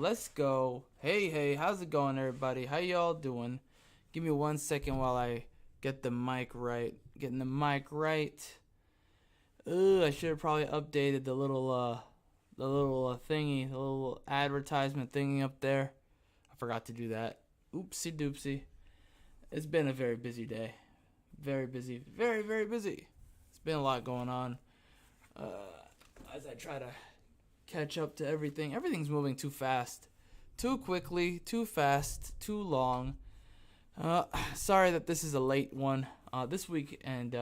Let's go. Hey, how's it going, everybody? How y'all doing? Give me 1 second while I get the mic right. Getting the mic right. I should have probably updated the little thingy, the little advertisement thingy up there. I forgot to do that. Oopsie doopsie. It's been a very busy day. Very busy. Very, very busy. It's been a lot going on. As I try to catch up to everything. Everything's moving too fast. Too quickly, too fast, too long. Sorry that this is a late one this week, and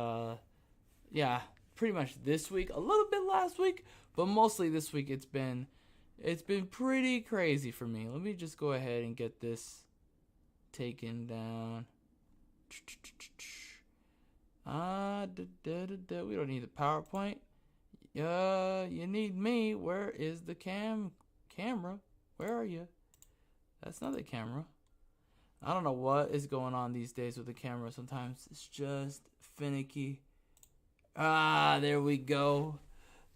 yeah, pretty much this week, a little bit last week, but mostly this week. It's been pretty crazy for me. Let me just go ahead and get this taken down. We don't need the PowerPoint. You need me. Where is the camera? Where are you? That's not the camera. I don't know what is going on these days with the camera. Sometimes it's just finicky. There we go.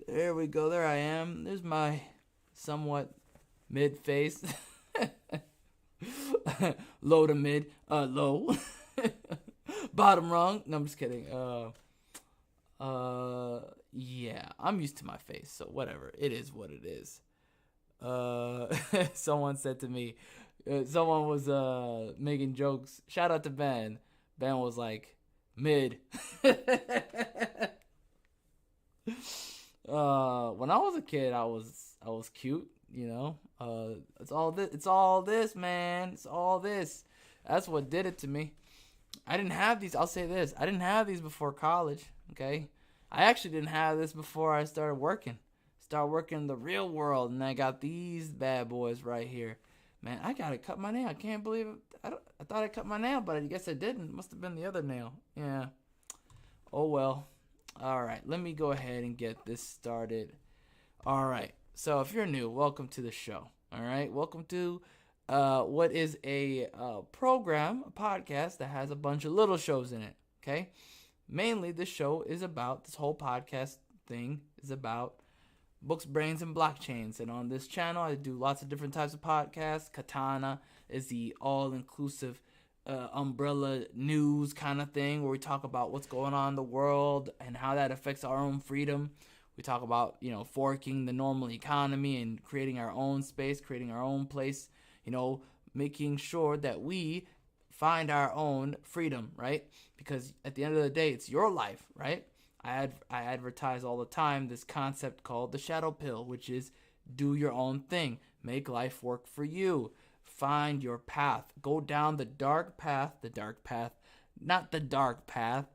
There we go. There I am. There's my somewhat mid face. Low to mid. Low. Bottom rung. No, I'm just kidding. Yeah, I'm used to my face, so whatever. It is what it is. Someone said to me, someone was making jokes. Shout out to Ben. Ben was like, mid. When I was a kid, I was cute, you know. It's all this, man. It's all this. That's what did it to me. I didn't have these. I'll say this. I didn't have these before college, okay? I actually didn't have this before I started working. In the real world, and I got these bad boys right here. Man, I gotta cut my nail. I can't believe it. I thought I cut my nail, but I guess I didn't. Must have been the other nail. Yeah. Oh well. All right. Let me go ahead and get this started. All right. So if you're new, welcome to the show. All right. Welcome to what is a program, a podcast that has a bunch of little shows in it. Okay. Mainly, this show is about, this whole podcast thing is about books, brains, and blockchains. And on this channel, I do lots of different types of podcasts. KATANA is the all-inclusive umbrella news kind of thing where we talk about what's going on in the world and how that affects our own freedom. We talk about, forking the normal economy and creating our own space, creating our own place, making sure that we find our own freedom, right? Because at the end of the day, it's your life, right? I advertise all the time this concept called the shadow pill, which is do your own thing. Make life work for you. Find your path. Go down the dark path, not the dark path.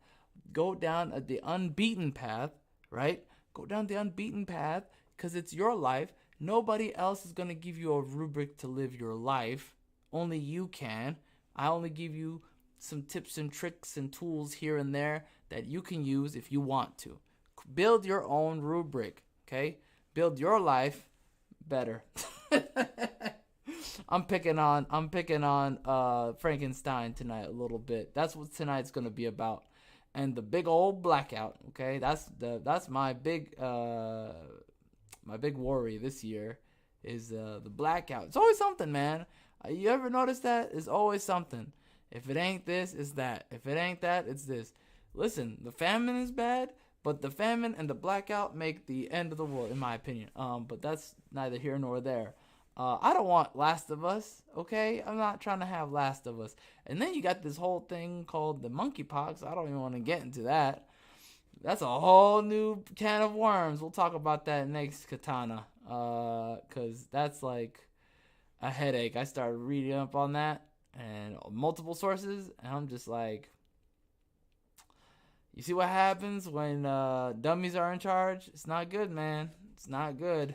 Go down the unbeaten path, right? Go down the unbeaten path because it's your life. Nobody else is going to give you a rubric to live your life. Only you can. I only give you some tips and tricks and tools here and there that you can use if you want to. Build your own rubric, okay? Build your life better. I'm picking on Frankenstein tonight a little bit. That's what tonight's gonna be about. And the big old blackout, okay? That's my big worry this year is the blackout. It's always something, man. You ever notice that? It's always something. If it ain't this, it's that. If it ain't that, it's this. Listen, the famine is bad, but the famine and the blackout make the end of the world, in my opinion. But that's neither here nor there. I don't want Last of Us, okay? I'm not trying to have Last of Us. And then you got this whole thing called the monkeypox. I don't even want to get into that. That's a whole new can of worms. We'll talk about that next, Katana. Because that's like a headache. I started reading up on that and multiple sources, and I'm just like, you see what happens when dummies are in charge? It's not good, man. It's not good.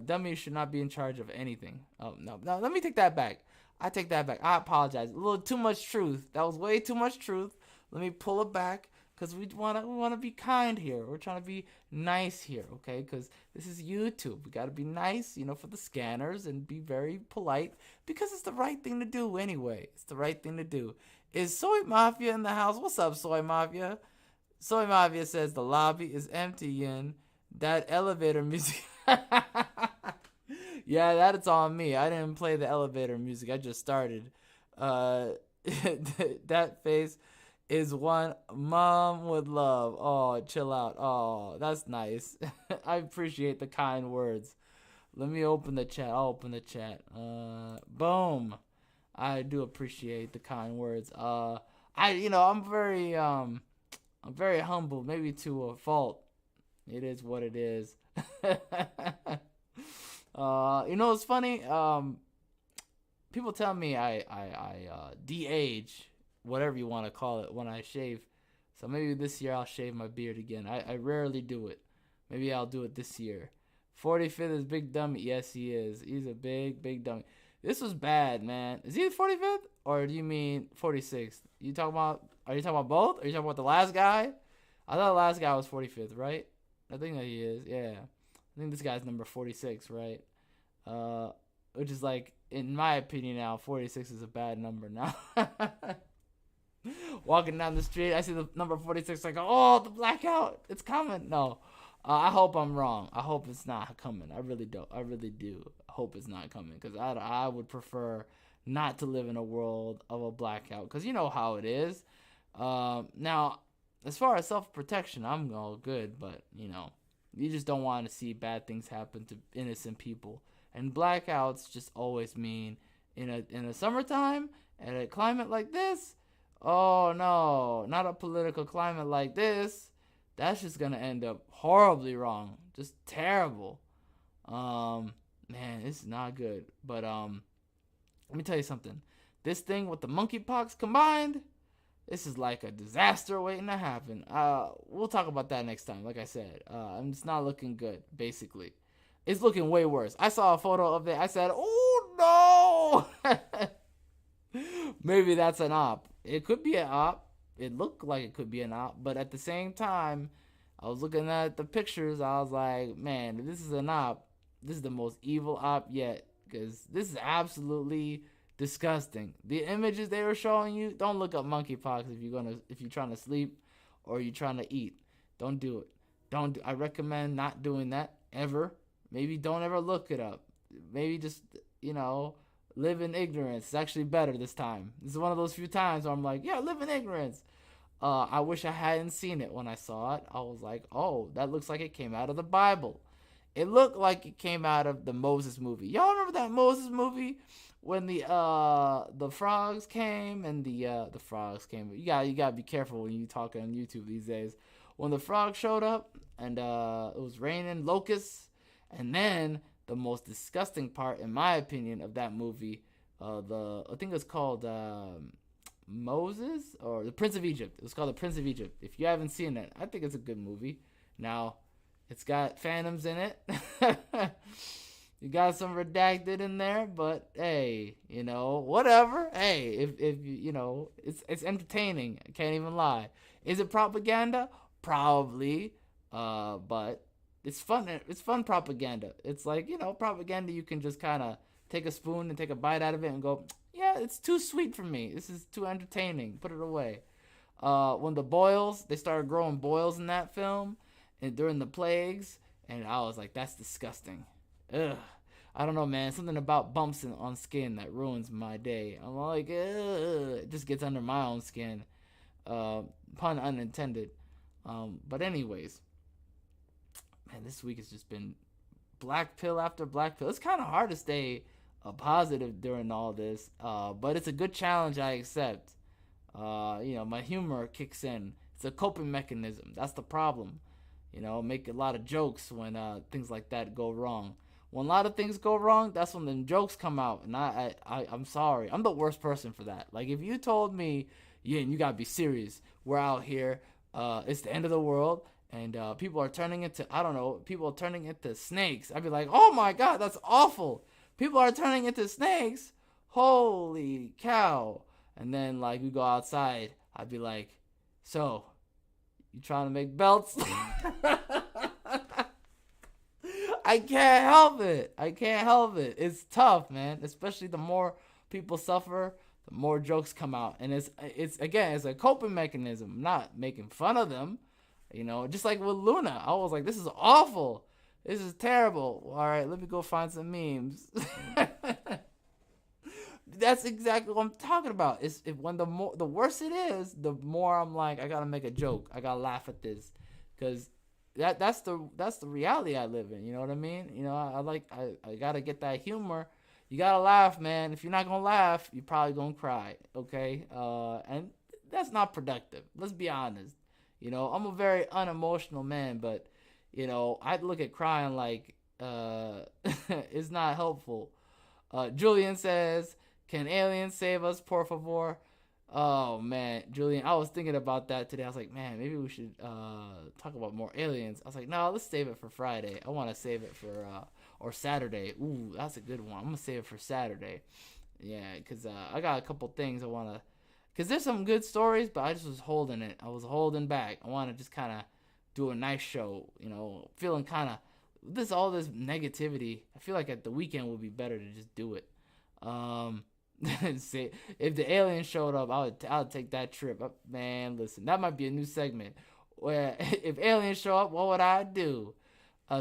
Dummies should not be in charge of anything. Oh, no, let me take that back. I take that back. I apologize. A little too much truth. That was way too much truth. Let me pull it back. Because we wanna be kind here. We're trying to be nice here, okay? Because this is YouTube. We got to be nice, for the scanners and be very polite. Because it's the right thing to do anyway. It's the right thing to do. Is Soy Mafia in the house? What's up, Soy Mafia? Soy Mafia says the lobby is empty, Yin. That elevator music. Yeah, that's on me. I didn't play the elevator music. I just started. That face is one mom would love. Oh, chill out. Oh, that's nice. I appreciate the kind words. Let me open the chat. I'll open the chat. Boom. I do appreciate the kind words. I'm very humble, maybe to a fault. It is what it is. It's funny. People tell me I de-age, whatever you want to call it, when I shave. So maybe this year I'll shave my beard again. I rarely do it. Maybe I'll do it this year. 45th is Big Dummy. Yes, he is. He's a big dummy. This was bad, man. Is he the 45th? Or do you mean 46th? Are you talking about both? Are you talking about the last guy? I thought the last guy was 45th, right? I think that he is. Yeah. I think this guy's number 46, right? Which is like, in my opinion now, 46 is a bad number now. Walking down the street, I see the number 46, like, oh, the blackout, it's coming. No, I hope I'm wrong. I hope it's not coming. I really do. I hope it's not coming, because I would prefer not to live in a world of a blackout, because you know how it is. Now, as far as self-protection, I'm all good, but, you just don't want to see bad things happen to innocent people. And blackouts just always mean, in a summertime, at a climate like this, oh no, not a political climate like this, that's just going to end up horribly wrong. Just terrible. Man, this is not good. But, let me tell you something. This thing with the monkeypox combined, this is like a disaster waiting to happen. We'll talk about that next time. Like I said, it's not looking good, basically. It's looking way worse. I saw a photo of it. I said, oh, no. Maybe that's an op. It could be an op. It looked like it could be an op. But at the same time, I was looking at the pictures. I was like, man, if this is an op, this is the most evil op yet. Because this is absolutely disgusting. The images they were showing you, don't look up monkeypox if you're trying to sleep or you're trying to eat. Don't do it. I recommend not doing that ever. Maybe don't ever look it up. Maybe just, live in ignorance. It's actually better this time. This is one of those few times where I'm like, yeah, live in ignorance. I wish I hadn't seen it when I saw it. I was like, oh, that looks like it came out of the Bible. It looked like it came out of the Moses movie. Y'all remember that Moses movie when the frogs came and the frogs came? You gotta be careful when you talk on YouTube these days. When the frogs showed up and it was raining locusts, and then the most disgusting part, in my opinion, of that movie, I think it's called Moses or the Prince of Egypt. It was called the Prince of Egypt. If you haven't seen it, I think it's a good movie. Now, it's got phantoms in it. You got some redacted in there, but hey, whatever. Hey, if it's entertaining. I can't even lie. Is it propaganda? Probably. But it's fun. It's fun propaganda. It's like, propaganda you can just kind of take a spoon and take a bite out of it and go, yeah, it's too sweet for me. This is too entertaining. Put it away. When the boils, they started growing boils in that film, and during the plagues, and I was like, that's disgusting. Ugh. I don't know, man. Something about bumps on skin that ruins my day. I'm like, ugh. It just gets under my own skin. Pun unintended. But anyways, man, this week has just been black pill after black pill. It's kind of hard to stay positive during all this, but it's a good challenge I accept. My humor kicks in. It's a coping mechanism. That's the problem. Make a lot of jokes when things like that go wrong. When a lot of things go wrong, that's when the jokes come out. And I'm sorry. I'm the worst person for that. Like, if you told me, yeah, you gotta be serious. We're out here. It's the end of the world. And people are turning into snakes. I'd be like, oh my God, that's awful. People are turning into snakes. Holy cow. And then, like, we go outside. I'd be like, so, you trying to make belts? I can't help it. It's tough, man. Especially the more people suffer, the more jokes come out. And it's a coping mechanism. I'm not making fun of them. Just like with Luna. I was like, this is awful. This is terrible. All right, let me go find some memes. That's exactly what I'm talking about. When the worse it is, the more I'm like, I gotta make a joke. I gotta laugh at this, because that's the reality I live in. You know what I mean? I gotta get that humor. You gotta laugh, man. If you're not gonna laugh, you're probably gonna cry. Okay, and that's not productive. Let's be honest. I'm a very unemotional man, but I look at crying like it's not helpful. Julian says, can aliens save us, por favor? Oh, man, Julian, I was thinking about that today. I was like, man, maybe we should talk about more aliens. I was like, no, let's save it for Friday. I want to save it for, or Saturday. Ooh, that's a good one. I'm going to save it for Saturday. Yeah, because I got a couple things I want to, because there's some good stories, but I just was holding it. I was holding back. I want to just kind of do a nice show, feeling kind of, all this negativity. I feel like at the weekend would be better to just do it. See, if the aliens showed up, I would take that trip. Man, listen, that might be a new segment. Where if aliens show up, what would I do?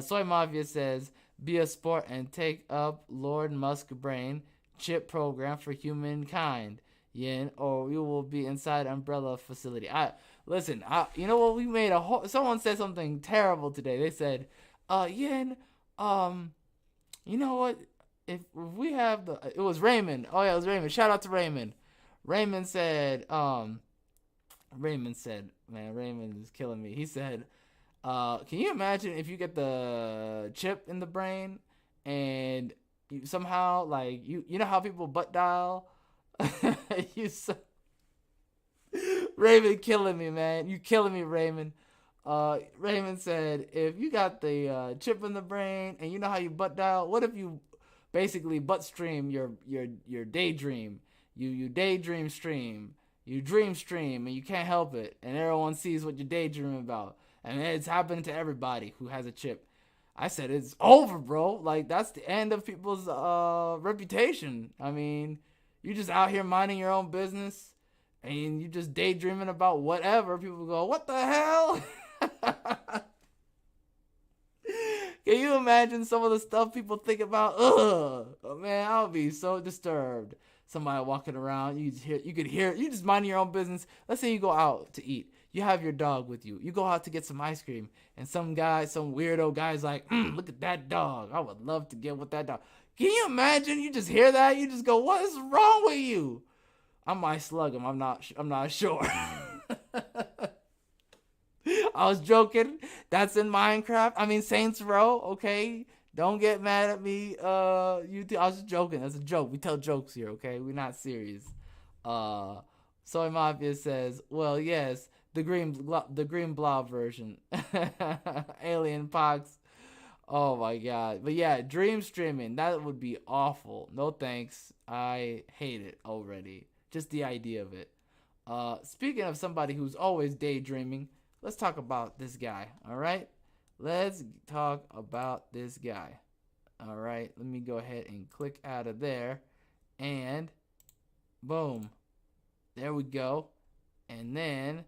Soy Mafia says, be a sport and take up Lord Musk brain chip program for humankind, Yin, or you will be inside umbrella facility. You know what? We made a whole. Someone said something terrible today. They said, Yin, you know what? If we have it was Raymond. Oh yeah, it was Raymond. Shout out to Raymond. Raymond said, man, Raymond is killing me. He said, can you imagine if you get the chip in the brain and you somehow, like, you know how people butt dial? Raymond killing me, man. You killing me, Raymond. Raymond said, if you got the chip in the brain and you know how you butt dial, what if you basically butt stream your daydream? You daydream stream, you dream stream, and you can't help it, and everyone sees what you're daydreaming about, and it's happening to everybody who has a chip. I said, it's over, bro. Like, that's the end of people's reputation. I mean, you just out here minding your own business, and you just daydreaming about whatever. People go, what the hell? Can you imagine some of the stuff people think about? Ugh, oh, man, I would be so disturbed. Somebody walking around, you could hear, you just mind your own business. Let's say you go out to eat. You have your dog with you. You go out to get some ice cream, and some weirdo guy's like, look at that dog. I would love to get with that dog. Can you imagine? You just hear that, you just go, what is wrong with you? I might slug him. I'm not sure. I was joking. That's in Minecraft. I mean, Saints Row. Okay, don't get mad at me. I was just joking. That's a joke. We tell jokes here. Okay, we're not serious. Soy Mafia says, well, yes, the green blob version. Alien Pox. Oh my god. But yeah, dream streaming, that would be awful. No thanks. I hate it already. Just the idea of it. Speaking of somebody who's always daydreaming, let's talk about this guy. All right, let's talk about this guy. All right. right, let me go ahead and click out of there, and boom, there we go. And then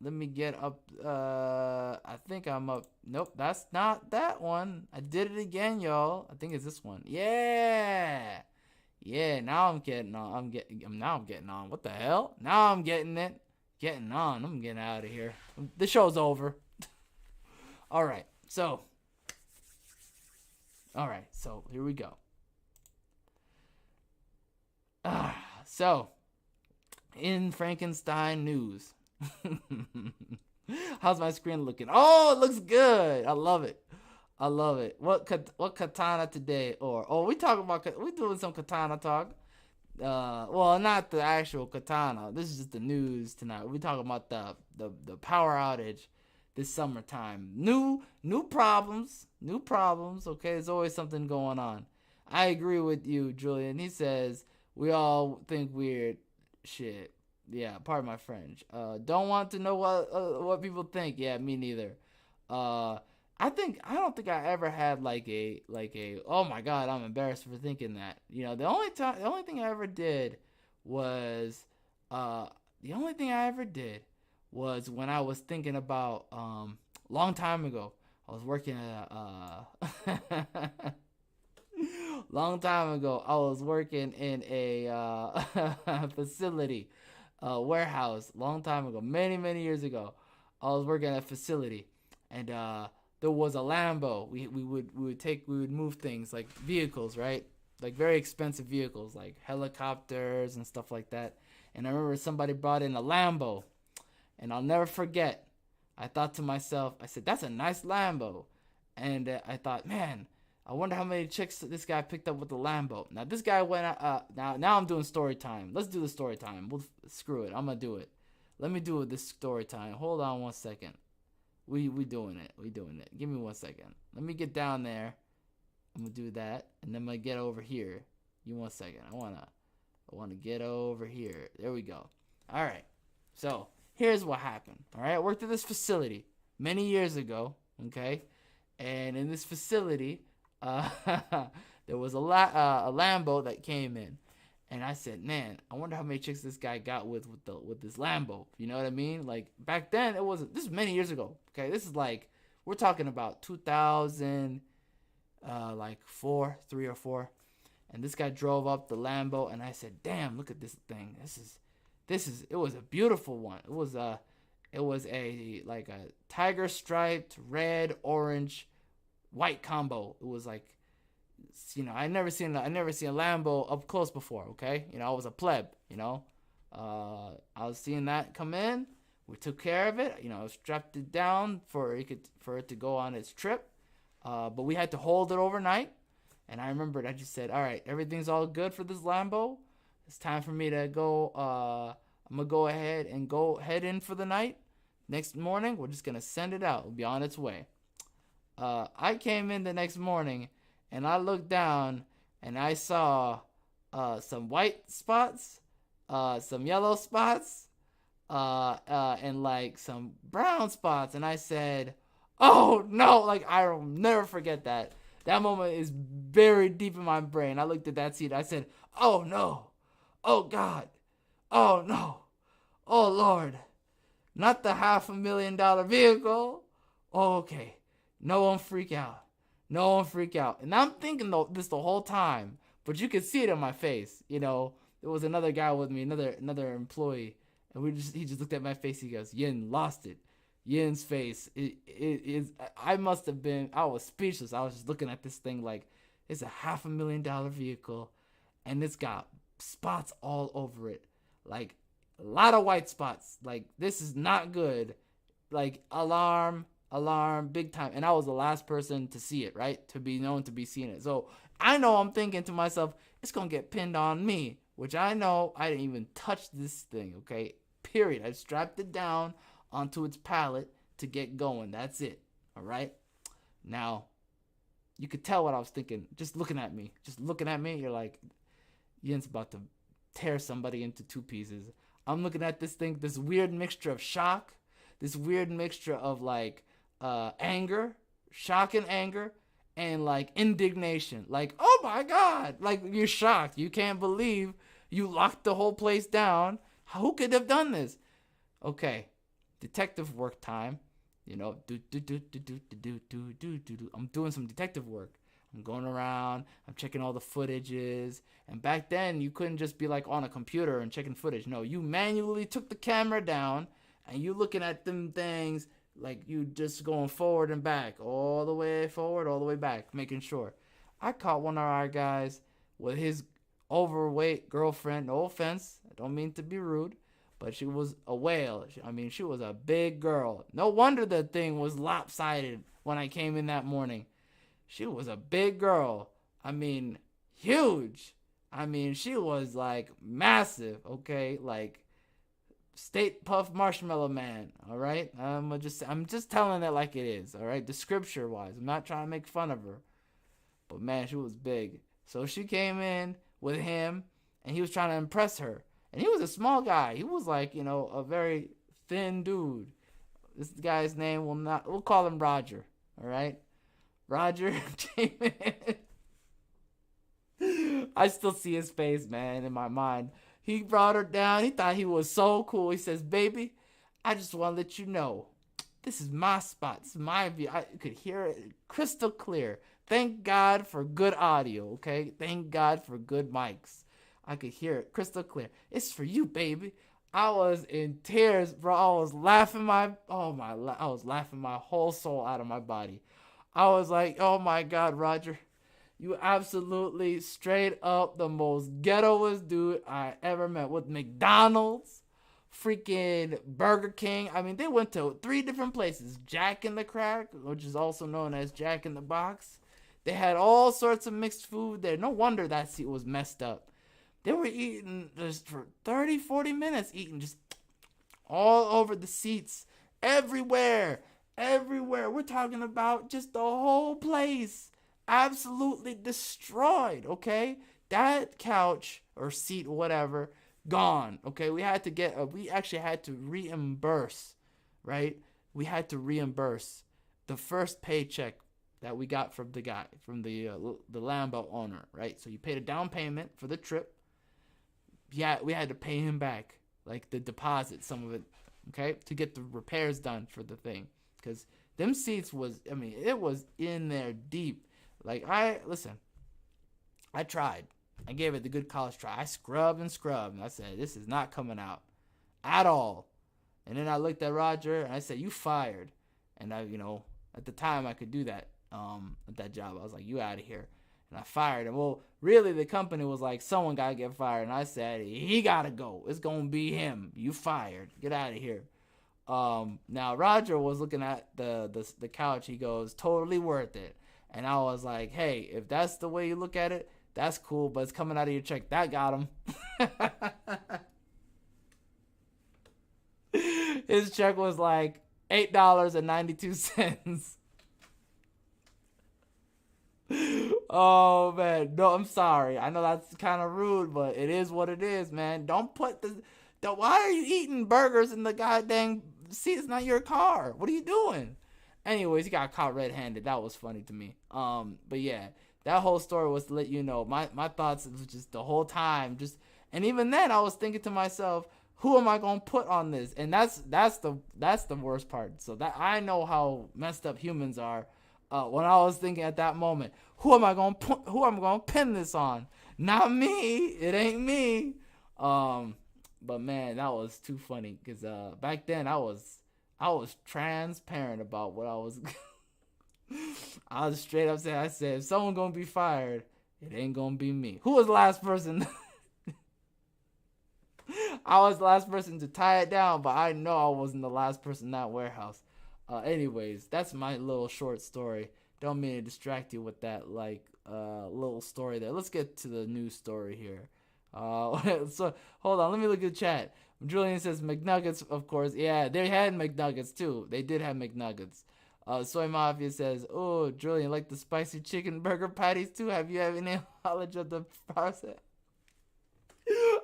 let me get up. I think I'm up. Nope, that's not that one. I did it again, y'all. I think it's this one. Yeah. Yeah, now I'm getting on. Now I'm getting on. What the hell? Now I'm getting it. Getting on. I'm getting out of here. The show's over. All right. So here we go. So in Frankenstein news. How's my screen looking? Oh, it looks good. I love it. What katana today? We doing some katana talk. Well, not the actual katana. This is just the news tonight. We talking about the power outage this summertime. New problems. Okay, there's always something going on. I agree with you, Julian. He says we all think weird shit. Yeah, pardon my French. Don't want to know what people think. Yeah, me neither. I don't think I ever had like a oh my god, I'm embarrassed for thinking that. You know, the only thing I ever did was when I was thinking about long time ago. I was working at long time ago. I was working in a facility, warehouse. Long time ago, many years ago, I was working at a facility, and there was a Lambo. We would move things like vehicles, right? Like very expensive vehicles, like helicopters and stuff like that. And I remember somebody brought in a Lambo, and I'll never forget. I thought to myself, I said, "That's a nice Lambo," and I thought, man, I wonder how many chicks this guy picked up with the Lambo. Now this guy went. Now I'm doing story time. Let's do the story time. Screw it. I'm gonna do it. Let me do this story time. Hold on 1 second. We doing it. Give me 1 second. Let me get down there. I'm gonna do that, and then I'm gonna get over here. You 1 second. I wanna get over here. There we go. All right. So here's what happened. All right. I worked at this facility many years ago. Okay, and in this facility, there was a Lambo that came in, and I said, man, I wonder how many chicks this guy got with this Lambo. You know what I mean? Like back then, this is many years ago. Okay, this is like we're talking about 2000, like 3 or 4, and this guy drove up the Lambo, and I said, damn, look at this thing. It was a beautiful one. It was a like a tiger striped red orange white combo. It was like, you know, I never seen a Lambo up close before. Okay, you know, I was a pleb. You know, I was seeing that come in. We took care of it. You know, strapped it down for it to go on its trip. But we had to hold it overnight. And I remembered, I just said, all right, everything's all good for this Lambo. It's time for me to go. I'm gonna go ahead and head in for the night. Next morning, we're just gonna send it out. It'll be on its way. I came in the next morning, and I looked down, and I saw some white spots, some yellow spots, and like some brown spots. And I said, oh no, like I'll never forget that. That moment is buried deep in my brain. I looked at that seat. I said, oh no, oh God, oh no, oh Lord, not the $500,000 vehicle. Oh, okay. No one freak out. And I'm thinking this the whole time, but you could see it in my face. You know, there was another guy with me, another employee, and he just looked at my face. He goes, Yin lost it. Yin's face, I was speechless. I was just looking at this thing like, it's a $500,000 vehicle, and it's got spots all over it. Like, a lot of white spots. Like, this is not good. Like, alarm, big time. And I was the last person to see it, right? To be known to be seeing it. So I know I'm thinking to myself, it's going to get pinned on me, which I know I didn't even touch this thing, okay? Period. I strapped it down onto its pallet to get going. That's it. All right? Now, you could tell what I was thinking. Just looking at me, you're like, Yin's about to tear somebody into 2 pieces. I'm looking at this thing, this weird mixture of shock, this weird mixture of like anger, shock and anger, and like indignation. Like, oh my God. Like, you're shocked. You can't believe you locked the whole place down. Who could have done this? Okay. Detective work time. You know, I'm doing some detective work. I'm going around, I'm checking all the footages. And back then, you couldn't just be like on a computer and checking footage. No, you manually took the camera down and you looking at them things like you just going forward and back, all the way forward, all the way back, making sure. I caught one of our guys with his overweight girlfriend. No offense, I don't mean to be rude, but she was a whale. I mean, she was a big girl. No wonder the thing was lopsided when I came in that morning. She was a big girl. I mean, huge. I mean, she was like massive, okay? Like State Puff Marshmallow Man, all right? I'm just telling it like it is, all right? The scripture wise. I'm not trying to make fun of her. But man, she was big. So she came in with him and he was trying to impress her. And he was a small guy. He was like, you know, a very thin dude. This guy's name we'll call him Roger, all right? Roger came in. I still see his face, man, in my mind. He brought her down. He thought he was so cool. He says, baby, I just want to let you know, this is my spot. This is my view. I could hear it crystal clear. Thank God for good audio, okay? Thank God for good mics. I could hear it crystal clear. It's for you, baby. I was in tears, bro. I was laughing my whole soul out of my body. I was like, oh my God, Roger, you absolutely straight up the most ghettoest dude I ever met. With McDonald's, freaking Burger King. I mean, they went to 3 different places. Jack in the Crack, which is also known as Jack in the Box. They had all sorts of mixed food there. No wonder that seat was messed up. They were eating just for 30, 40 minutes, eating just all over the seats, everywhere. We're talking about just the whole place absolutely destroyed, okay? That couch or seat, whatever, gone, okay? We actually had to reimburse, right? We had to reimburse the first paycheck that we got from the guy, from the Lambo owner, right? So you paid a down payment for the trip. Yeah, we had to pay him back, like the deposit, some of it, okay, to get the repairs done for the thing. Because them seats it was in there deep. Like, I tried. I gave it the good college try. I scrubbed and I said, this is not coming out at all. And then I looked at Roger and I said, you fired. And I, at the time I could do that at that job. I was like, you out of here. And I fired him. Well, really, the company was like, someone got to get fired. And I said, he got to go. It's going to be him. You fired. Get out of here. Now Roger was looking at the couch. He goes, totally worth it. And I was like, hey, if that's the way you look at it, that's cool, but it's coming out of your check. That got him. His check was like $8.92. Oh man, no, I'm sorry. I know that's kind of rude, but it is what it is, man. Don't put why are you eating burgers in the goddamn seat? It's not your car. What are you doing? Anyways, he got caught red-handed. That was funny to me. But yeah, that whole story was to let you know my thoughts was just the whole time. And even then, I was thinking to myself, who am I gonna put on this? And that's the worst part. So that I know how messed up humans are. When I was thinking at that moment, who am I gonna pin this on? Not me. It ain't me. But man, that was too funny because back then I was transparent about what I was. I was straight up saying, I said, if someone gonna be fired, it ain't gonna be me. Who was the last person? I was the last person to tie it down, but I know I wasn't the last person in that warehouse. Anyways, that's my little short story. Don't mean to distract you with that little story there. Let's get to the news story here. So hold on, let me look at the chat. Julian says McNuggets, of course. Yeah, they had McNuggets too. They did have McNuggets. Soy Mafia says, oh, Julian, like the spicy chicken burger patties too? Have you any knowledge of the process?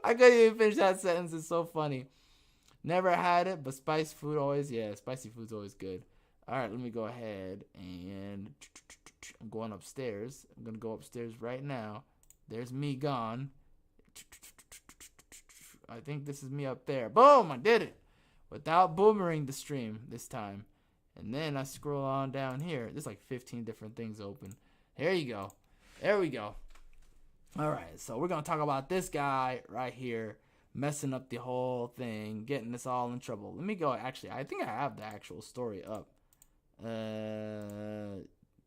I couldn't even finish that sentence. It's so funny. Never had it, but spicy food's always good. All right, let me go ahead and I'm going upstairs. I'm going to go upstairs right now. There's me gone. I think this is me up there. Boom! I did it. Without boomering the stream this time. And then I scroll on down here. There's like 15 different things open. There you go. There we go. All right, so we're going to talk about this guy right here messing up the whole thing, getting us all in trouble. Let me go. Actually, I think I have the actual story up.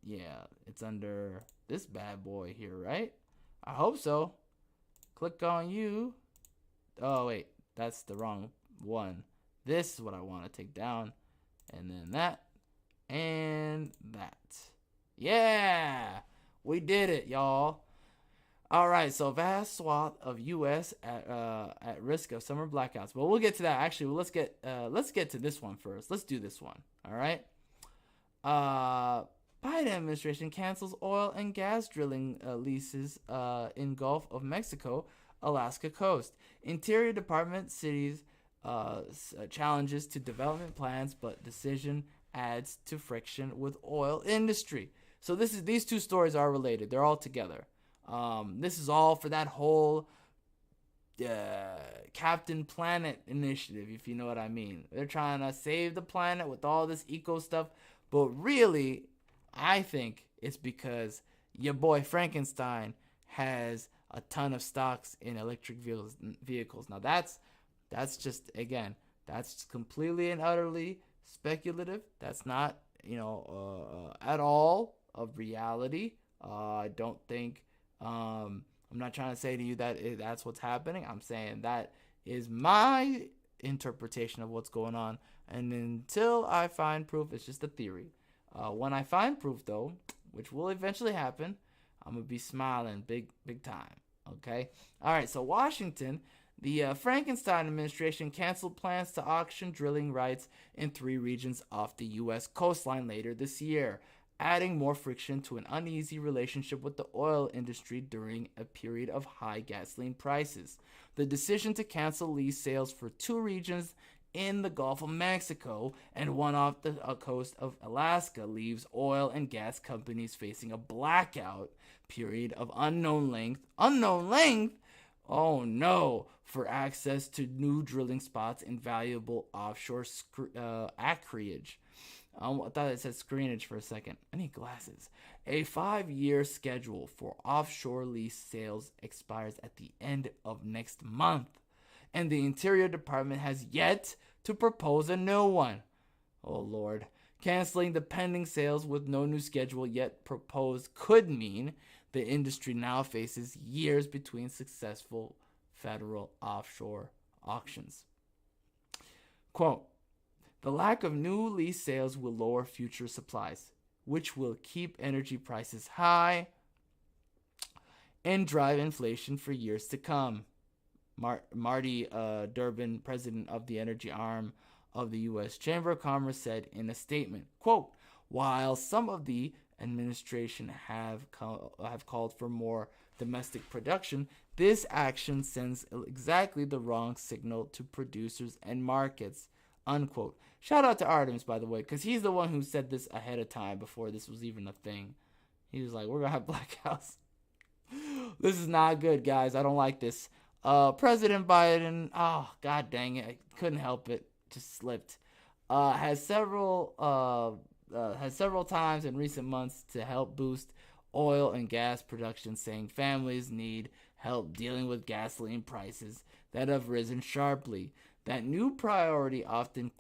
Yeah, it's under this bad boy here, right? I hope so. Click on you. Oh, wait, that's the wrong one. This is what I want to take down. And then that. And that. Yeah, we did it, y'all. All right, so vast swath of U.S. at risk of summer blackouts. But we'll get to that. Actually, let's get to this one first. Let's do this one. All right. Biden administration cancels oil and gas drilling leases in Gulf of Mexico, Alaska coast. Interior Department cities challenges to development plans, but decision adds to friction with oil industry. So these two stories are related. They're all together. This is all for that whole Captain Planet initiative, if you know what I mean. They're trying to save the planet with all this eco stuff, but really, I think it's because your boy Frankenstein has a ton of stocks in electric vehicles. Now that's just, again, that's completely and utterly speculative. That's not, at all of reality. I don't think, I'm not trying to say to you that that's what's happening. I'm saying that is my interpretation of what's going on. And until I find proof, it's just a theory. When I find proof, though, which will eventually happen, I'm going to be smiling big time. Okay? All right, so Washington, the Frankenstein administration canceled plans to auction drilling rights in 3 regions off the U.S. coastline later this year, adding more friction to an uneasy relationship with the oil industry during a period of high gasoline prices. The decision to cancel lease sales for 2 regions in the Gulf of Mexico and one off the coast of Alaska leaves oil and gas companies facing a blackout period of unknown length, oh no, for access to new drilling spots and valuable offshore acreage. I thought it said screenage for a second. I need glasses. A 5-year schedule for offshore lease sales expires at the end of next month, and the Interior Department has yet to propose a new one. Oh Lord. Canceling the pending sales with no new schedule yet proposed could mean the industry now faces years between successful federal offshore auctions. Quote, the lack of new lease sales will lower future supplies, which will keep energy prices high and drive inflation for years to come. Marty Durbin, president of the energy arm of the U.S. Chamber of Commerce, said in a statement, quote, while some of the administration have called for more domestic production, this action sends exactly the wrong signal to producers and markets, unquote. Shout out to Artemis, by the way, because he's the one who said this ahead of time before this was even a thing. He was like, we're going to have blackouts. This is not good, guys. I don't like this. President Biden, oh, god dang it, I couldn't help it, just slipped, has several times in recent months to help boost oil and gas production, saying families need help dealing with gasoline prices that have risen sharply. That new priority often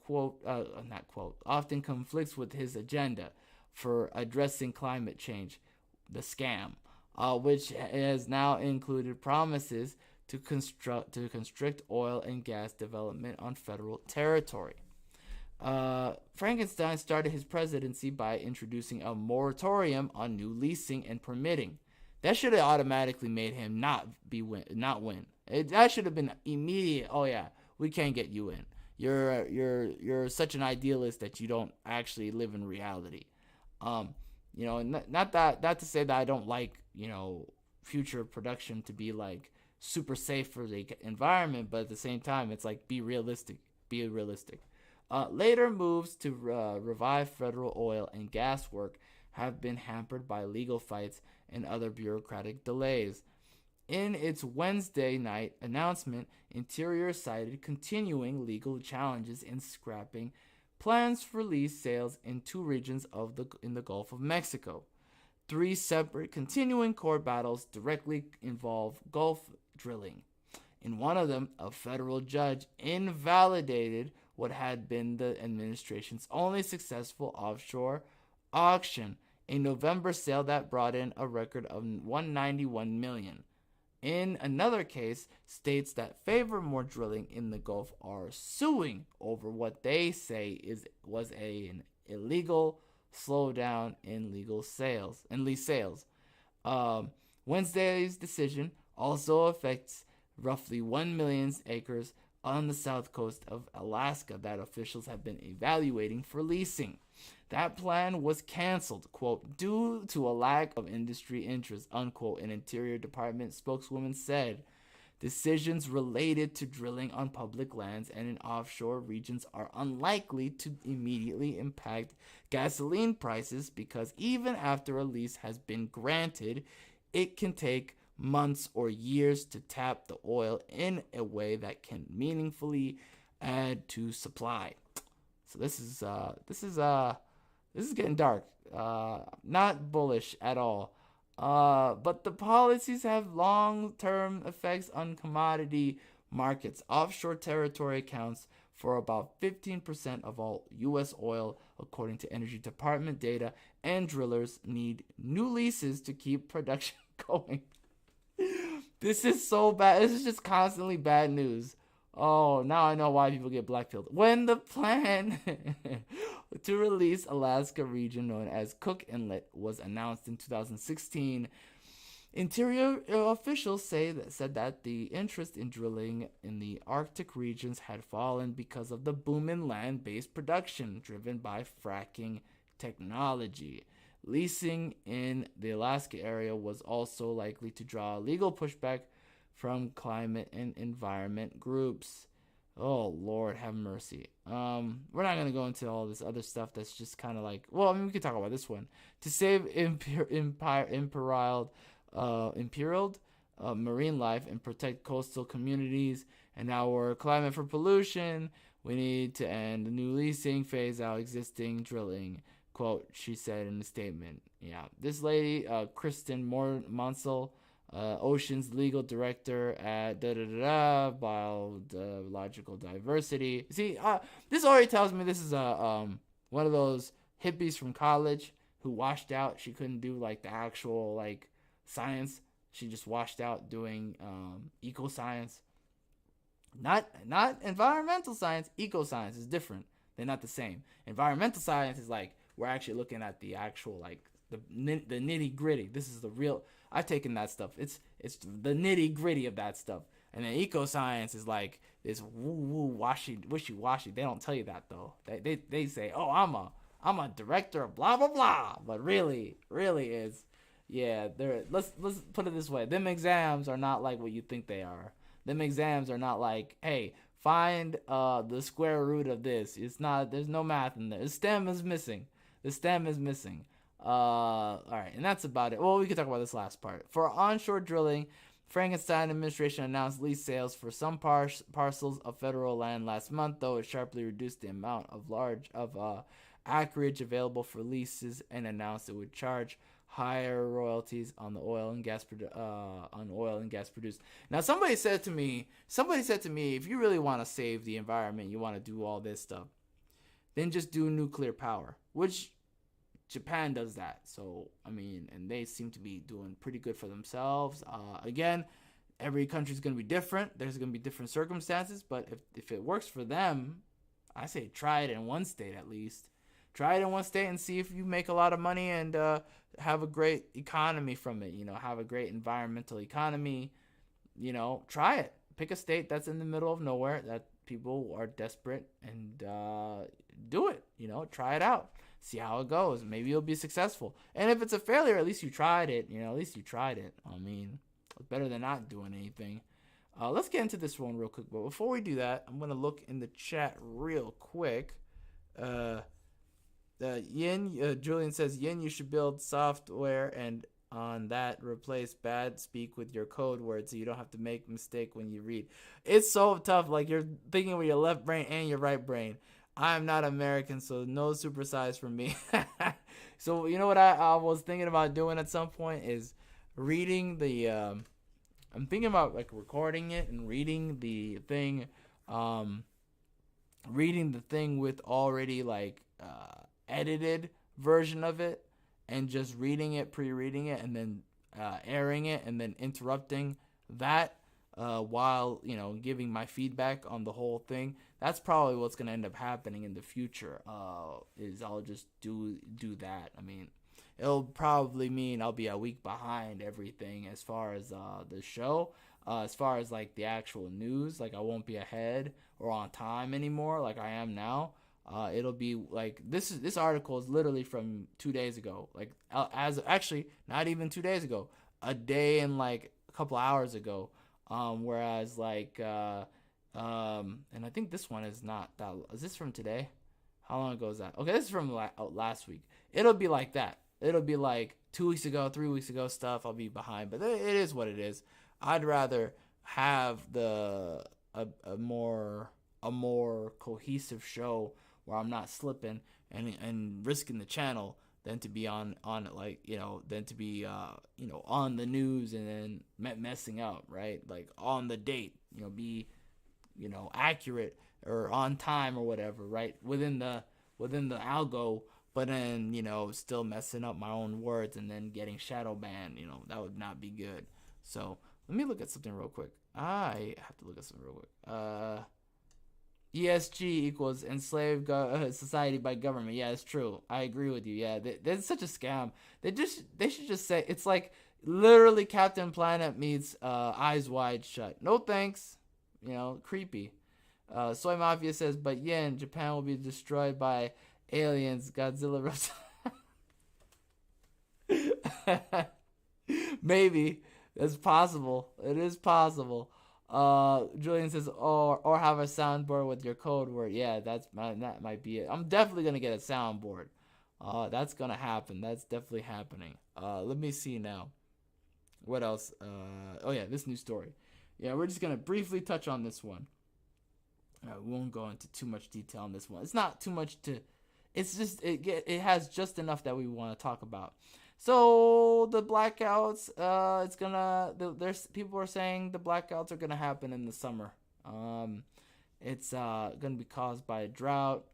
often conflicts with his agenda for addressing climate change, the scam, which has now included promises to constrict oil and gas development on federal territory. Frankenstein started his presidency by introducing a moratorium on new leasing and permitting. That should have automatically made him not win. That should have been immediate. Oh yeah, we can't get you in. You're such an idealist that you don't actually live in reality. Not to say that I don't like future production to be like super safe for the environment, but at the same time, it's like be realistic. Later moves to revive federal oil and gas work have been hampered by legal fights and other bureaucratic delays. In its Wednesday night announcement, Interior cited continuing legal challenges in scrapping plans for lease sales in two regions in the Gulf of Mexico. Three separate continuing court battles directly involve Gulf drilling. In one of them, a federal judge invalidated what had been the administration's only successful offshore auction, a November sale that brought in a record of $191 million. In another case, states that favor more drilling in the Gulf are suing over what they say was an illegal slowdown in lease sales. Wednesday's decision also affects roughly 1 million acres on the south coast of Alaska that officials have been evaluating for leasing. That plan was canceled, quote, due to a lack of industry interest, unquote, an Interior Department spokeswoman said. Decisions related to drilling on public lands and in offshore regions are unlikely to immediately impact gasoline prices because even after a lease has been granted, it can take months or years to tap the oil in a way that can meaningfully add to supply. So this is getting dark. Not bullish at all. But the policies have long-term effects on commodity markets. Offshore territory accounts for about 15% of all U.S. oil, according to Energy Department data, and drillers need new leases to keep production going. This is so bad. This is just constantly bad news. Oh, now I know why people get blackpilled. When the plan to release Alaska region known as Cook Inlet was announced in 2016, Interior officials said that the interest in drilling in the Arctic regions had fallen because of the boom in land-based production driven by fracking technology. Leasing in the Alaska area was also likely to draw legal pushback from climate and environment groups. Oh, Lord, have mercy. We're not going to go into all this other stuff that's just kind of like, well, I mean, we could talk about this one. To save imperiled marine life and protect coastal communities and our climate for pollution, we need to end the new leasing, phase out existing drilling, quote, she said in a statement. Yeah, this lady, Kristen Monsell, Ocean's legal director at biological diversity. See, this already tells me this is one of those hippies from college who washed out. She couldn't do like the actual like science. She just washed out doing eco science. Not environmental science. Eco science is different. They're not the same. Environmental science is like we're actually looking at the actual like the nitty gritty. This is the real. I've taken that stuff. It's the nitty gritty of that stuff. And then eco science is like this woo wishy washy. They don't tell you that though. They say, oh, I'm a director of blah blah blah. But really is, yeah. Let's put it this way. Them exams are not like what you think they are. Them exams are not like, hey, find the square root of this. It's not. There's no math in there. The stem is missing. All right, and that's about it. Well, we could talk about this last part. For onshore drilling, Frankenstein administration announced lease sales for some parcels of federal land last month, though it sharply reduced the amount of acreage available for leases and announced it would charge higher royalties on the oil and gas produced. Now, somebody said to me, if you really want to save the environment, you want to do all this stuff, then just do nuclear power, which Japan does that. So, I mean, and they seem to be doing pretty good for themselves. Again, every country's going to be different. There's going to be different circumstances. But if it works for them, I say try it in one state at least. Try it in one state and see if you make a lot of money and have a great economy from it. You know, have a great environmental economy. You know, try it. Pick a state that's in the middle of nowhere that people are desperate and do it. You know, try it out. See how it goes. Maybe you'll be successful. And if it's a failure, at least you tried it. You know, at least you tried it. I mean, it's better than not doing anything. Let's get into this one real quick. But before we do that, I'm going to look in the chat real quick. Julian says, Yin, you should build software and on that replace bad speak with your code words so you don't have to make mistake when you read. It's so tough. Like you're thinking with your left brain and your right brain. I'm not American, so no supersize for me. So you know what I was thinking about doing at some point is reading the. I'm thinking about like recording it and reading the thing, um, reading the thing with already like edited version of it, and just reading it, pre-reading it, and then airing it, and then interrupting that while giving my feedback on the whole thing. That's probably what's gonna end up happening in the future. Is I'll just do that. I mean, it'll probably mean I'll be a week behind everything as far as the show. As far as like the actual news, like I won't be ahead or on time anymore like I am now. It'll be like this article is literally from 2 days ago. Like as actually not even 2 days ago, a day and like a couple hours ago. Whereas like and I think this one is not that. Is this from today? How long ago is that? Okay, this is from last week. It'll be like that. It'll be like 2 weeks ago, 3 weeks ago stuff. I'll be behind, but it is what it is. I'd rather have a more cohesive show where I'm not slipping and risking the channel than to be on it like than to be on the news and then messing up, right? Like on the date, be accurate or on time or whatever, right? Within the algo, but then still messing up my own words and then getting shadow banned. That would not be good. So let me look at something real quick. I have to look at something real quick. ESG equals enslaved society by government. Yeah, it's true. I agree with you. Yeah, that's such a scam. They should just say it's like literally Captain Planet meets Eyes Wide Shut. No thanks. Creepy. Soy Mafia says, but Yin, Japan will be destroyed by aliens. Godzilla. Maybe. It's possible. It is possible. Julian says, or have a soundboard with your code word. Yeah, that might be it. I'm definitely gonna get a soundboard. That's gonna happen. That's definitely happening. Let me see now. What else? Oh yeah, this new story. Yeah, we're just gonna briefly touch on this one. We won't go into too much detail on this one. It's not too much to. It's just it has just enough that we want to talk about. So the blackouts, it's gonna. There's people are saying the blackouts are gonna happen in the summer. It's gonna be caused by a drought,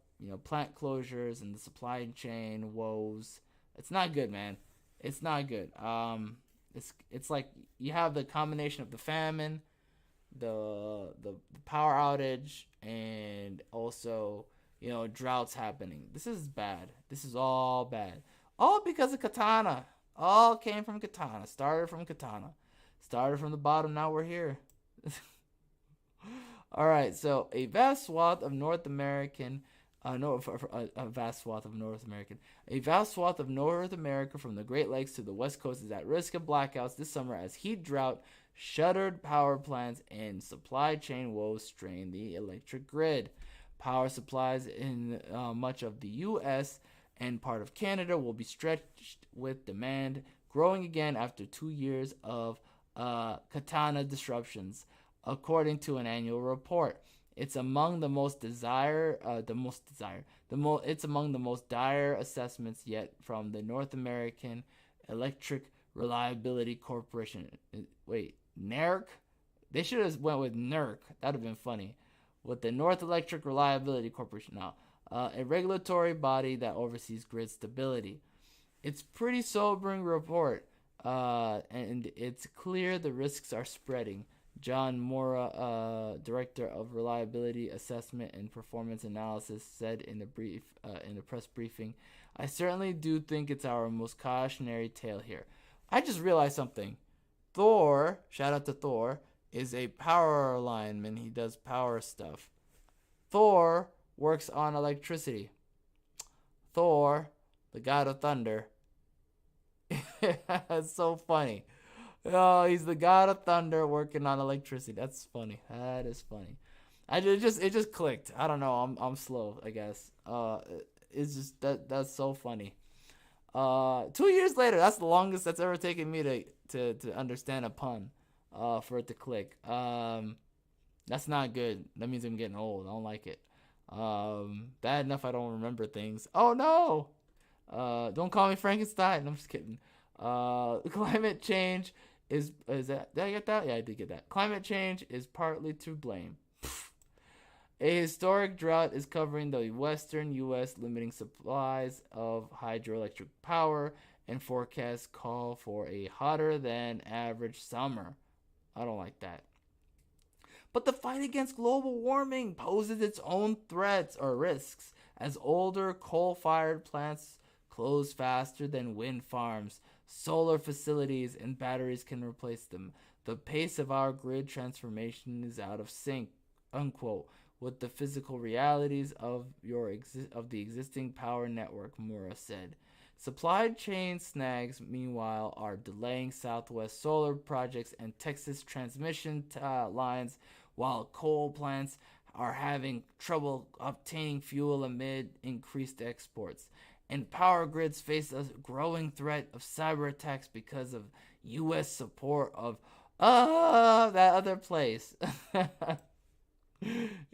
plant closures and the supply chain woes. It's not good, man. It's not good. It's like you have the combination of the famine, the power outage, and also droughts happening. This is bad. This is all bad. All because of Katana. All came from Katana. Started from Katana. Started from the bottom. Now we're here. All right. So a vast swath of North American, a vast swath of North American, a vast swath of North America from the Great Lakes to the West Coast is at risk of blackouts this summer as heat, drought, shuttered power plants, and supply chain woes strain the electric grid. Power supplies in much of the U.S. and part of Canada will be stretched with demand growing again after 2 years of Katana disruptions, according to an annual report. It's among the most it's among the most dire assessments yet from the North American Electric Reliability Corporation. Wait, NERC? They should have went with NERC. That'd have been funny. With the North Electric Reliability Corporation now. A regulatory body that oversees grid stability. It's pretty sobering report, and it's clear the risks are spreading. John Mora, director of reliability assessment and performance analysis, said in a press briefing, "I certainly do think it's our most cautionary tale here." I just realized something. Thor, shout out to Thor, is a power lineman. He does power stuff. Thor works on electricity. Thor, the god of thunder. That's so funny. Oh, he's the god of thunder working on electricity. That's funny. That is funny. It just clicked. I don't know. I'm slow, I guess. It's just that's so funny. 2 years later, that's the longest that's ever taken me to understand a pun. For it to click. That's not good. That means I'm getting old. I don't like it. Bad enough I don't remember things. Oh no! Don't call me Frankenstein. I'm just kidding. Climate change is that? Did I get that? Yeah, I did get that. Climate change is partly to blame. A historic drought is covering the western U.S., limiting supplies of hydroelectric power, and forecasts call for a hotter than average summer. I don't like that. But the fight against global warming poses its own threats or risks as older coal fired plants close faster than wind farms, solar facilities, and batteries can replace them. The pace of our grid transformation is out of sync, unquote, with the physical realities of the existing power network, Mura said. Supply chain snags, meanwhile, are delaying Southwest solar projects and Texas transmission lines, while coal plants are having trouble obtaining fuel amid increased exports. And power grids face a growing threat of cyber attacks because of U.S. support of that other place.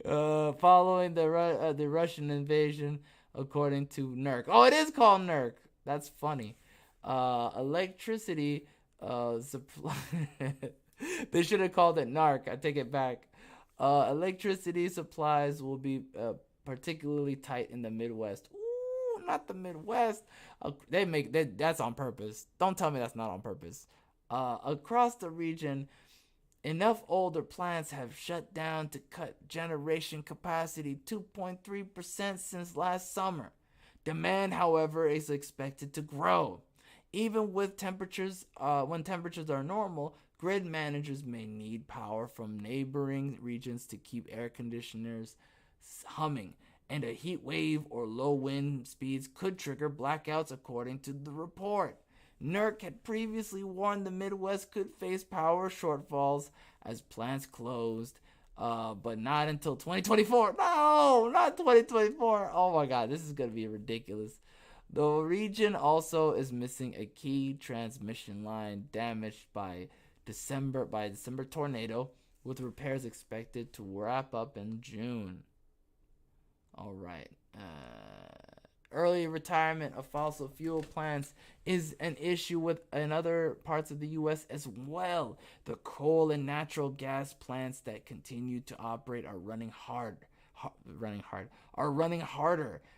Following the Russian invasion, according to NERC. Oh, it is called NERC. That's funny. Electricity supply. They should have called it NARC. I take it back. Electricity supplies will be particularly tight in the Midwest. Ooh, not the Midwest. That's on purpose. Don't tell me that's not on purpose. Across the region, enough older plants have shut down to cut generation capacity 2.3% since last summer. Demand, however, is expected to grow. Even with temperatures, when temperatures are normal, grid managers may need power from neighboring regions to keep air conditioners humming, and a heat wave or low wind speeds could trigger blackouts, according to the report. NERC had previously warned the Midwest could face power shortfalls as plants closed, but not until 2024. No, not 2024. Oh my God, this is going to be ridiculous. The region also is missing a key transmission line damaged by December tornado, with repairs expected to wrap up in June. All right. Early retirement of fossil fuel plants is an issue in other parts of the U.S. as well. The coal and natural gas plants that continue to operate are running harder,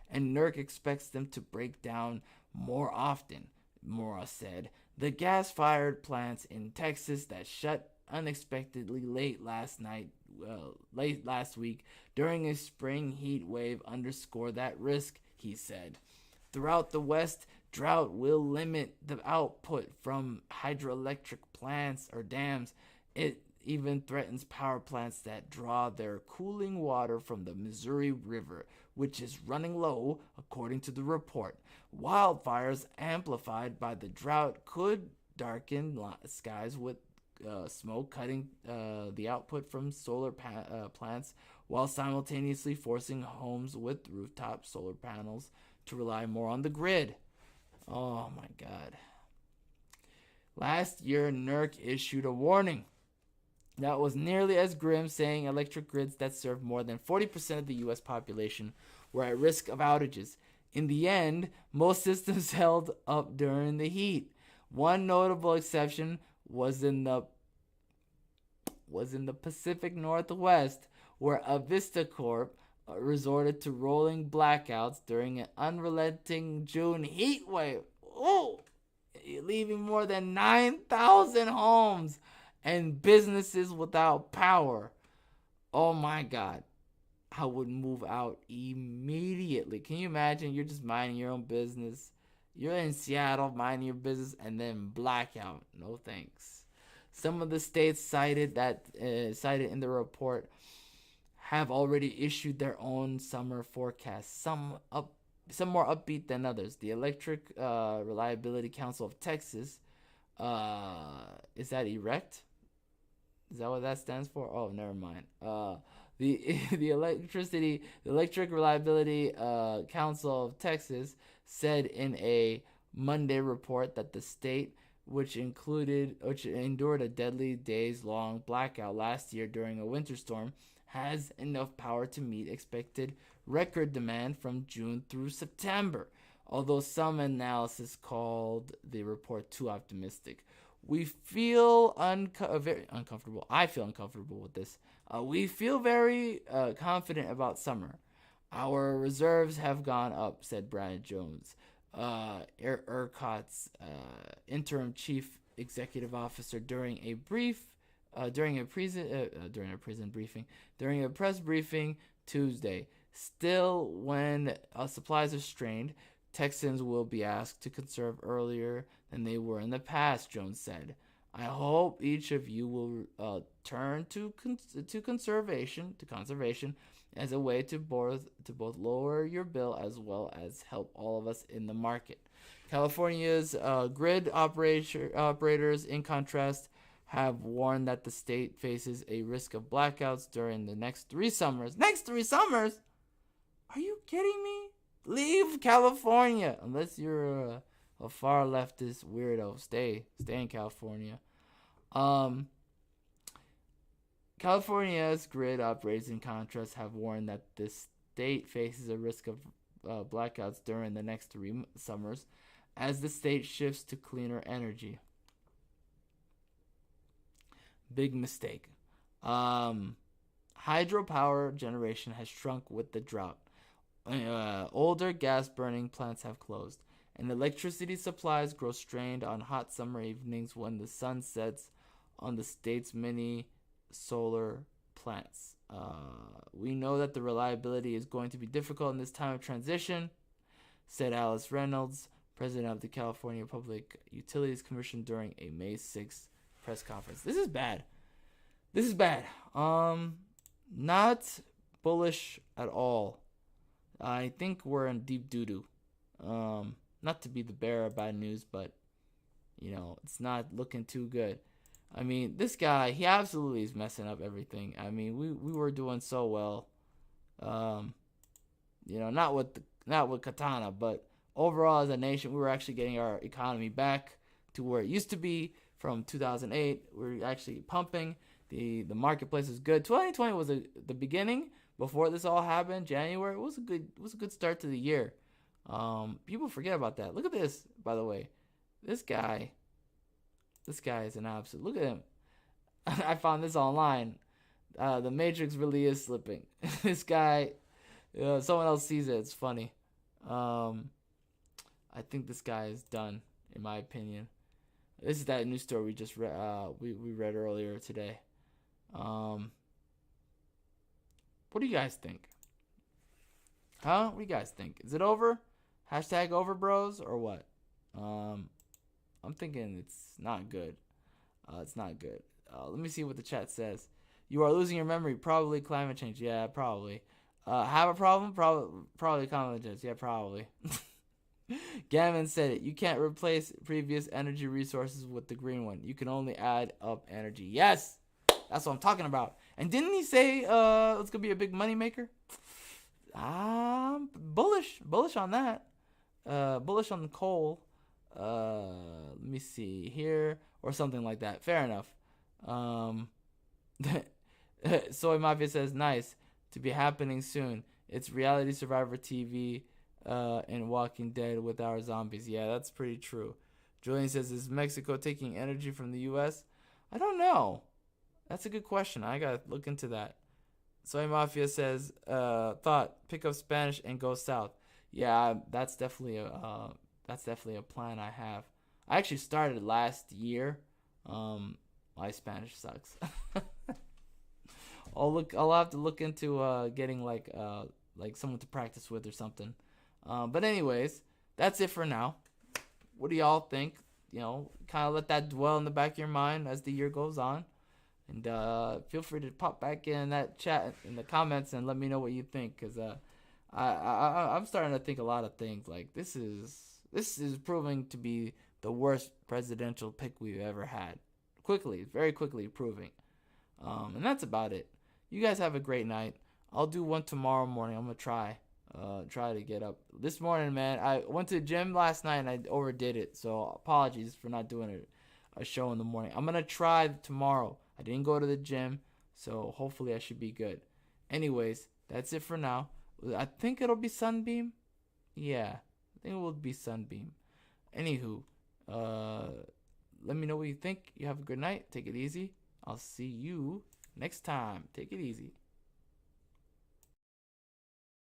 and NERC expects them to break down more often, Mora said. The gas-fired plants in Texas that shut unexpectedly late last week during a spring heat wave underscore that risk, he said. Throughout the West, drought will limit the output from hydroelectric plants or dams. It even threatens power plants that draw their cooling water from the Missouri River, which is running low, according to the report. Wildfires amplified by the drought could darken skies with smoke cutting the output from solar plants, while simultaneously forcing homes with rooftop solar panels to rely more on the grid. Oh my God. Last year, NERC issued a warning that was nearly as grim, saying electric grids that serve more than 40% of the U.S. population were at risk of outages. In the end, most systems held up during the heat. One notable exception was in the Pacific Northwest, where Avista Corp resorted to rolling blackouts during an unrelenting June heat wave. Ooh, leaving more than 9,000 homes and businesses without power. Oh my God. I would move out immediately. Can you imagine? You're just minding your own business. You're in Seattle minding your business, and then blackout. No thanks. Some of the states cited in the report have already issued their own summer forecasts. Some more upbeat than others. The Electric Reliability Council of Texas, is that ERECT? Is that what that stands for? Oh, never mind. the Electric Reliability Council of Texas said in a Monday report that the state, which endured a deadly days-long blackout last year during a winter storm, has enough power to meet expected record demand from June through September. Although some analysis called the report too optimistic. We feel very uncomfortable. I feel uncomfortable with this. We feel very confident about summer. Our reserves have gone up, said Brad Jones, ERCOT's interim chief executive officer, during a press briefing Tuesday. Still, when supplies are strained, Texans will be asked to conserve earlier than they were in the past, Jones said. I hope each of you will turn to conservation as a way to both lower your bill as well as help all of us in the market. California's grid operators, in contrast, have warned that the state faces a risk of blackouts during the next 3 summers. Next 3 summers? Are you kidding me? Leave California unless you're a far leftist weirdo. Stay in California. California's grid operators, in contrast, have warned that the state faces a risk of blackouts during the next 3 summers as the state shifts to cleaner energy. Big mistake. Hydropower generation has shrunk with the drought. Older gas-burning plants have closed, and electricity supplies grow strained on hot summer evenings when the sun sets on the state's many solar plants. We know that the reliability is going to be difficult in this time of transition, said Alice Reynolds, president of the California Public Utilities Commission, during a May 6th press conference. This is bad. Not bullish at all. I think we're in deep doo-doo. Not to be the bearer of bad news, but, it's not looking too good. I mean, this guy, he absolutely is messing up everything. I mean, we were doing so well. Not with KATANA, but overall as a nation, we were actually getting our economy back to where it used to be from 2008. We were actually pumping. The marketplace was good. 2020 was the beginning. Before this all happened, January, it was a good start to the year. People forget about that. Look at this, by the way. This guy is an absolute. Look at him. I found this online. The Matrix really is slipping. This guy, someone else sees it. It's funny. I think this guy is done, in my opinion. This is that news story we just read. We read earlier today. What do you guys think? Huh? What do you guys think? Is it over? Hashtag over, bros, or what? I'm thinking it's not good. It's not good. Let me see what the chat says. You are losing your memory. Probably climate change. Yeah, probably. Have a problem? Probably climate change. Yeah, probably. Gavin said it. You can't replace previous energy resources with the green one. You can only add up energy. Yes! That's what I'm talking about. And didn't he say it's going to be a big moneymaker? Bullish on that. Bullish on the coal. Let me see here. Or something like that. Fair enough. Soy Mafia says, nice. To be happening soon. It's reality survivor TV and Walking Dead with our zombies. Yeah, that's pretty true. Julian says, is Mexico taking energy from the U.S.? I don't know. That's a good question. I gotta look into that. Soy Mafia says, thought pick up Spanish and go south. Yeah, that's definitely a plan I have. I actually started last year. My Spanish sucks. I'll have to look into getting like someone to practice with or something. But anyways, that's it for now. What do y'all think? Kind of let that dwell in the back of your mind as the year goes on. And feel free to pop back in that chat in the comments and let me know what you think, because I'm starting to think a lot of things. Like this is proving to be the worst presidential pick we've ever had. Very quickly proving. And that's about it. You guys have a great night. I'll do one tomorrow morning. I'm gonna try to get up this morning, man. I went to the gym last night and I overdid it, so apologies for not doing a show in the morning. I'm gonna try tomorrow. I didn't go to the gym, so hopefully I should be good. Anyways, that's it for now. I think it'll be Sunbeam. Yeah, I think it will be Sunbeam. Anywho, let me know what you think. You have a good night. Take it easy. I'll see you next time. Take it easy.